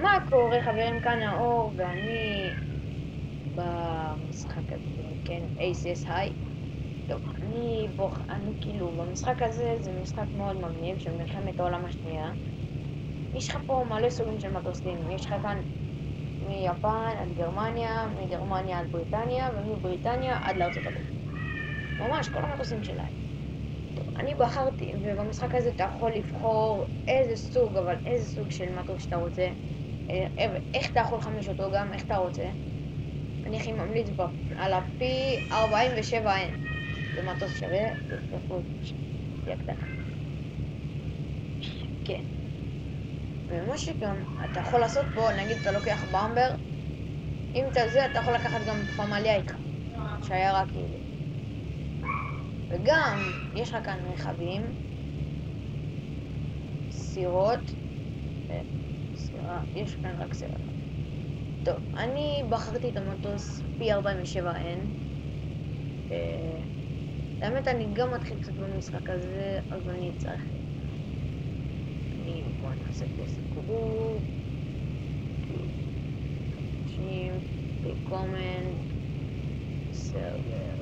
מה קורה חברים, כאן האור ואני במשחק הזה, כן, אייסס היי. טוב, אני כאילו במשחק הזה, זה משחק מאוד מגניב של מלחמת העולם השנייה. יש לך פה מלא סוגים של מטוסים, יש לך כאן מיפן עד גרמניה, מגרמניה עד בריטניה ומבריטניה עד לארצות הברית. ממש כל המטוסים שלהם. טוב, אני בחרתי, ובמשחק הזה אתה יכול לבחור איזה סוג, אבל איזה סוג של מטוס שאתה רוצה. איך אתה יכול לחמש אותו גם, איך אתה רוצה. אני הכי ממליץ על ה-P47N. זה מטוס שווה, זה קטנה. כן. ומה שגם, אתה יכול לעשות פה, נגיד אתה לוקח במבר, אם אתה זה, אתה יכול לקחת גם פמליה איתך, שיירה כאילו. וגם, יש לך כאן רכבים, סירות, יש כאן רק סירה. טוב, אני בחרתי את המטוס P47N. האמת, אני גם מתחיל קצת במשחק הזה, אז אני צריך... בוא נעשה פה סיכום. אנשים, בקומנט, סרבר,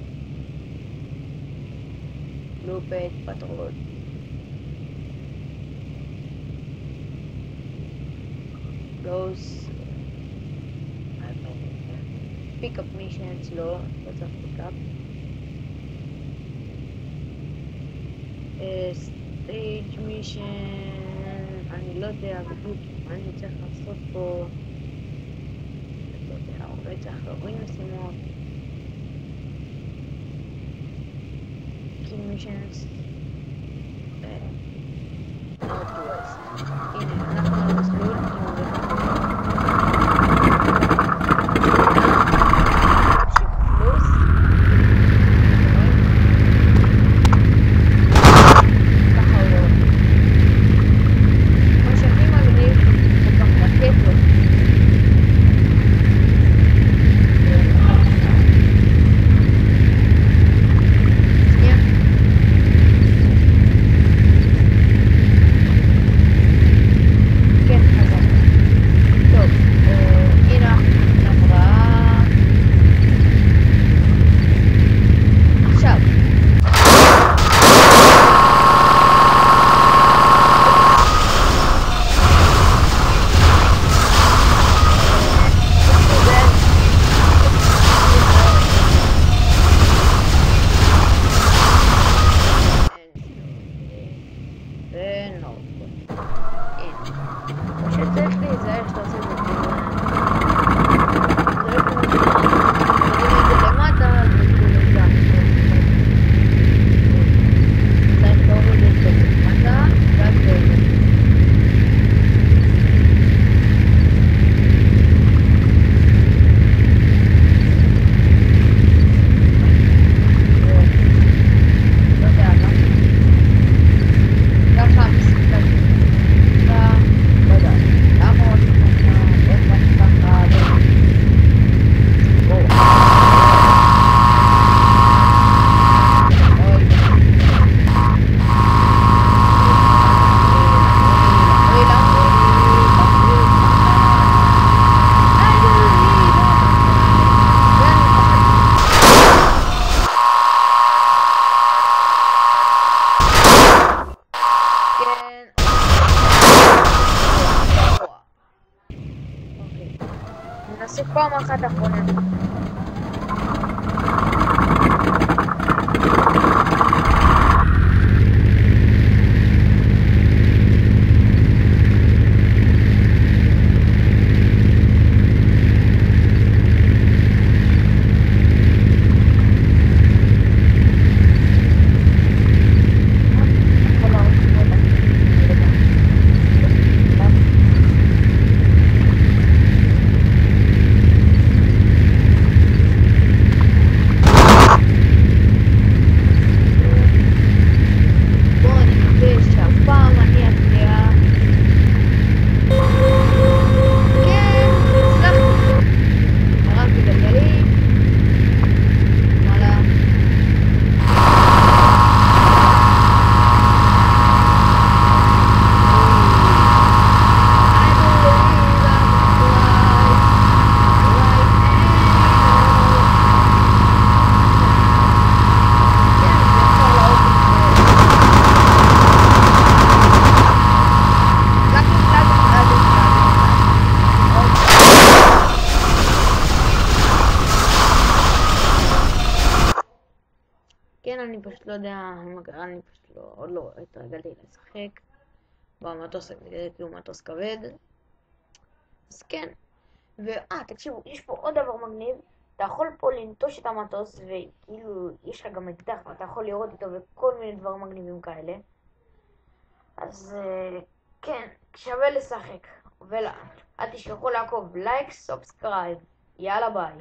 לופט, פטרולות. Close. Pick up missions, לא צריך pick up. stage mission, אני לא יודע בדיוק מה אני צריך לעשות פה. לא יודע, אולי צריך להוריד משימות. key missions. Northwest. הנה, אנחנו על המסלול. נעשה פעם אחת אחרונה. לא יודע מה קרה, אני פשוט עוד לא התרגלתי לשחק במטוס הזה, כי הוא מטוס כבד. אז כן. תקשיבו, יש פה עוד דבר מגניב. אתה יכול פה לנטוש את המטוס, וכאילו, יש לך גם אקדח, ואתה יכול לראות איתו וכל מיני דברים מגניבים כאלה. אז כן, שווה לשחק. אל תשכחו לעקוב, לייק, סאבסקרייב. יאללה ביי.